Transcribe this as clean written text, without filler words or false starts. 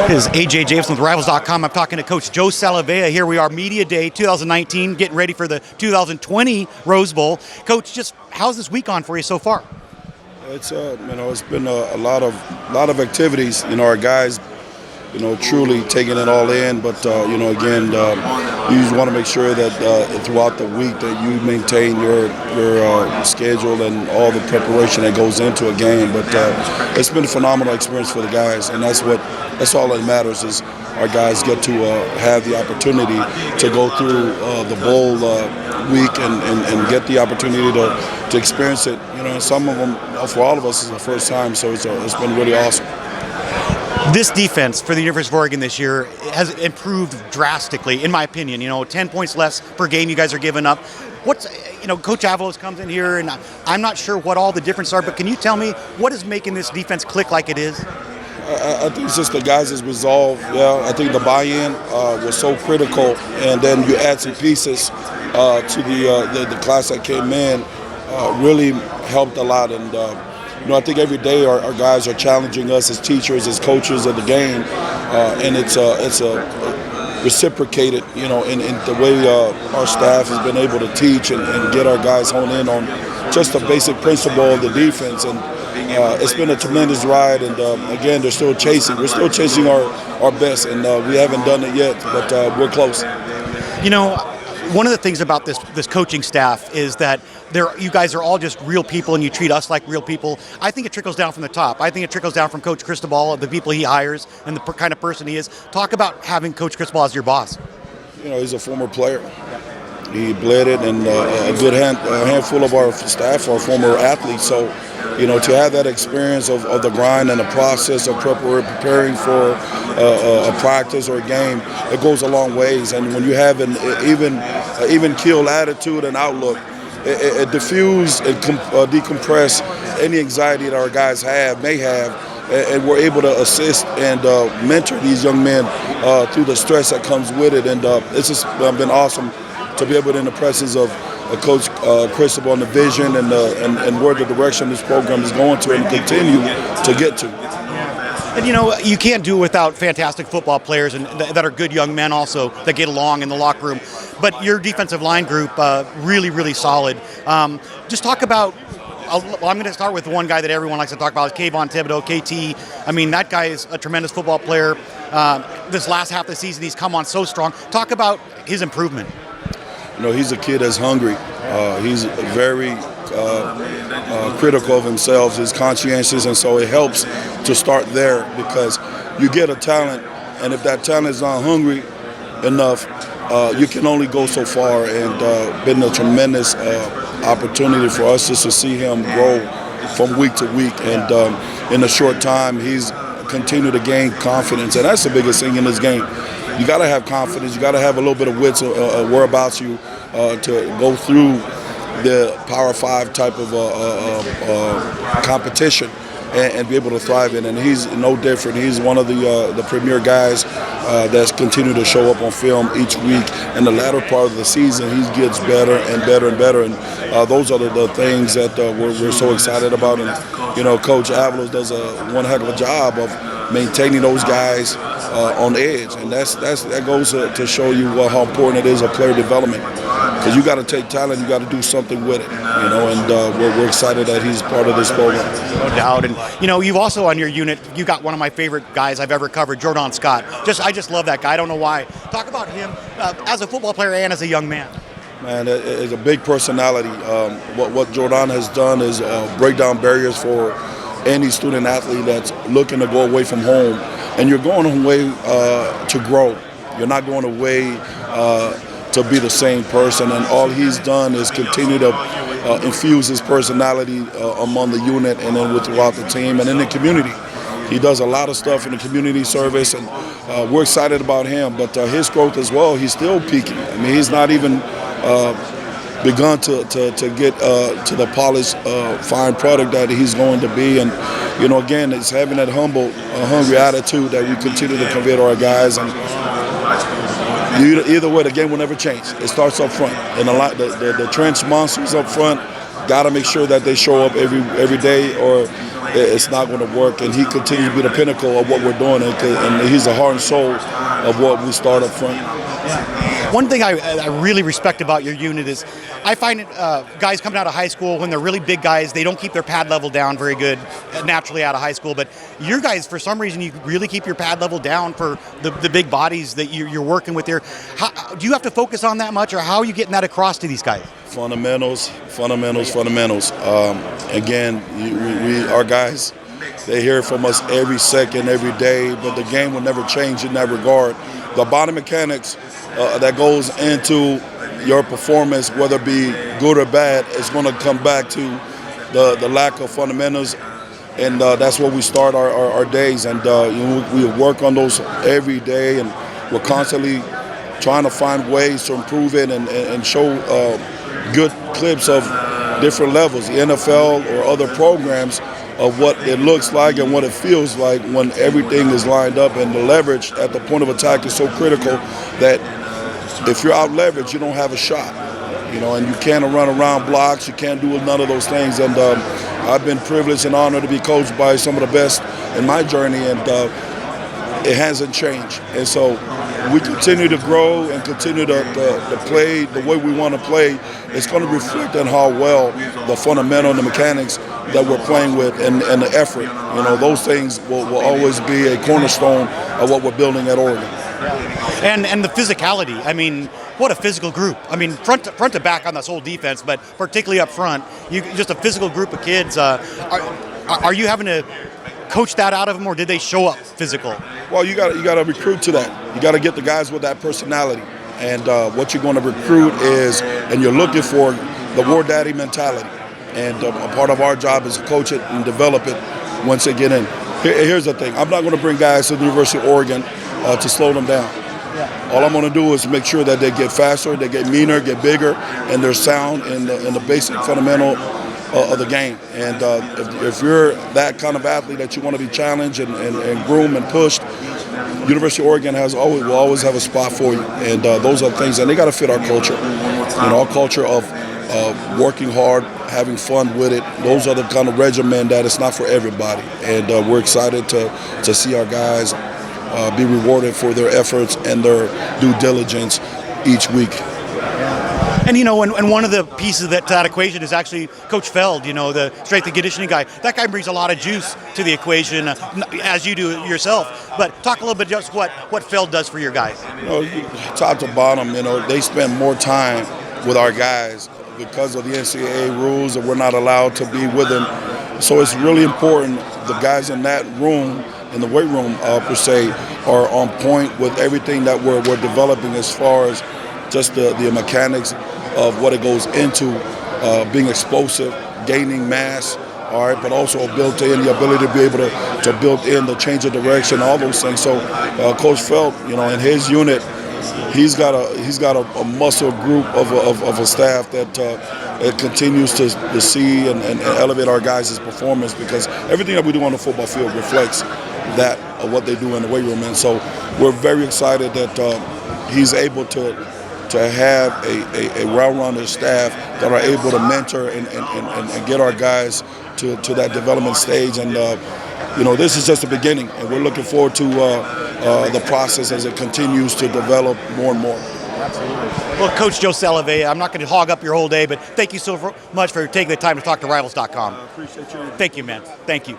This is AJ Jacobson with Rivals.com. I'm talking to Coach Joe Salave'a. Here we are, Media Day 2019, getting ready for the 2020 Rose Bowl. Coach, just how's this week gone for you so far? It's it's been a lot of activities. Our guys, truly taking it all in. But again, you just want to make sure that throughout the week that you maintain your schedule and all the preparation that goes into a game. But it's been a phenomenal experience for the guys, and that's all that matters is our guys get to have the opportunity to go through the bowl week and get the opportunity to experience it. And some of them, for all of us, is the first time. So it's been really awesome. This defense for the University of Oregon this year has improved drastically, in my opinion. 10 points less per game you guys are giving up. Coach Avalos comes in here, and I'm not sure what all the differences are, but can you tell me what is making this defense click like it is? I think it's just the guys' resolve. Yeah, I think the buy-in was so critical, and then you add some pieces to the class that came in, really helped a lot. And I think every day our guys are challenging us as teachers, as coaches of the game, and it's reciprocated, in the way our staff has been able to teach and get our guys honed in on just the basic principle of the defense. And it's been a tremendous ride, and again, they're still chasing. We're still chasing our best, and we haven't done it yet, but we're close. One of the things about this coaching staff is that you guys are all just real people, and you treat us like real people. I think it trickles down from the top. I think it trickles down from Coach Cristobal, the people he hires, and the kind of person he is. Talk about having Coach Cristobal as your boss. He's a former player. He bled it, and a handful of our staff are former athletes. So, to have that experience of the grind and the process of preparing for a practice or a game, it goes a long ways. And when you have an even keel attitude and outlook, it diffuse and decompress any anxiety that our guys may have, and we're able to assist and mentor these young men through the stress that comes with it. And it's just been awesome to be able to, in the presence of Coach Cristobal, and the vision and where the direction this program is going to and continue to get to. And you can't do it without fantastic football players and that are good young men also that get along in the locker room. But your defensive line group, really, really solid. Just talk about, I'm going to start with the one guy that everyone likes to talk about, is Kayvon Thibodeau, KT. I mean, that guy is a tremendous football player. This last half of the season, he's come on so strong. Talk about his improvement. He's a kid that's hungry. He's very critical of himself. He's conscientious, and so it helps to start there because you get a talent, and if that talent is not hungry enough, you can only go so far. And been a tremendous opportunity for us just to see him grow from week to week. And in a short time, he's continued to gain confidence, and that's the biggest thing in this game. You got to have confidence. You got to have a little bit of wits whereabouts you to go through the Power 5 type of competition and be able to thrive in. And he's no different. He's one of the premier guys that's continued to show up on film each week. And the latter part of the season, he gets better and better and better. And those are the things that we're so excited about. And Coach Avalos does one heck of a job of maintaining those guys on edge, and that goes to show you how important it is of player development. Because you got to take talent, you got to do something with it, and we're excited that he's part of this program. No doubt. And you've also on your unit, you got one of my favorite guys I've ever covered, Jordan Scott. I just love that guy. I don't know why. Talk about him as a football player and as a young man. Man, it's a big personality. What Jordan has done is break down barriers for any student athlete that's looking to go away from home. And you're going away to grow. You're not going away to be the same person. And all he's done is continue to infuse his personality among the unit and then throughout the team and in the community. He does a lot of stuff in the community service, and we're excited about him. But his growth as well, he's still peaking. I mean, he's not even begun to get to the polished, fine product that he's going to be. And, again, it's having that humble, hungry attitude that we continue to convey to our guys. And either way, the game will never change. It starts up front. And the trench monsters up front, got to make sure that they show up every day, or it's not going to work. And he continues to be the pinnacle of what we're doing, and he's the heart and soul of what we start up front. One thing I really respect about your unit is I find guys coming out of high school, when they're really big guys, they don't keep their pad level down very good naturally out of high school. But your guys, for some reason, you really keep your pad level down for the big bodies that you're working with here. Do you have to focus on that much, or how are you getting that across to these guys? Fundamentals. Again, our guys, they hear from us every second, every day, but the game will never change in that regard. The body mechanics that goes into your performance, whether it be good or bad, is going to come back to the lack of fundamentals, and that's where we start our days. And we work on those every day, and we're constantly trying to find ways to improve it and show good clips of different levels, the NFL or other programs, of what it looks like and what it feels like when everything is lined up, and the leverage at the point of attack is so critical that if you're out leveraged, you don't have a shot, and you can't run around blocks, you can't do none of those things. And I've been privileged and honored to be coached by some of the best in my journey, and it hasn't changed. And so we continue to grow and continue to play the way we want to play. It's going to reflect on how well the fundamental and the mechanics that we're playing with and the effort. Those things will always be a cornerstone of what we're building at Oregon. And the physicality. I mean, what a physical group. I mean, front to back on this whole defense, but particularly up front, just a physical group of kids. Are you having to coach that out of them, or did they show up physical? Well, you got to recruit to that. You got to get the guys with that personality. And what you're going to recruit is, and you're looking for the war daddy mentality. And a part of our job is to coach it and develop it once they get in. Here's the thing. I'm not going to bring guys to the University of Oregon to slow them down. Yeah. All I'm going to do is make sure that they get faster, they get meaner, get bigger, and they're sound in the basic fundamental of the game. And if you're that kind of athlete that you want to be challenged and groomed and pushed, University of Oregon will always have a spot for you. And those are things, and they got to fit our culture. Our culture of working hard, having fun with it. Those are the kind of regimen that it's not for everybody. And we're excited to see our guys be rewarded for their efforts and their due diligence each week. And and one of the pieces of that equation is actually Coach Feld, the strength and conditioning guy. That guy brings a lot of juice to the equation, as you do yourself. But talk a little bit just what Feld does for your guys. Top to bottom, they spend more time with our guys because of the NCAA rules that we're not allowed to be with them. So it's really important the guys in that room, in the weight room per se, are on point with everything that we're developing as far as just the mechanics of what it goes into being explosive, gaining mass, all right, but also built in the ability to be able to build in the change of direction, all those things. So Coach Feld, in his unit, he's got a muscle group of a staff that it continues to see and elevate our guys' performance, because everything that we do on the football field reflects that of what they do in the weight room. And so we're very excited that he's able to have a well-rounded staff that are able to mentor and get our guys to that development stage. And this is just the beginning, and we're looking forward to the process as it continues to develop more and more. Absolutely. Well, Coach Joe Salave'a, I'm not going to hog up your whole day, but thank you so much for taking the time to talk to Rivals.com. I appreciate you. Thank you, man. Thank you.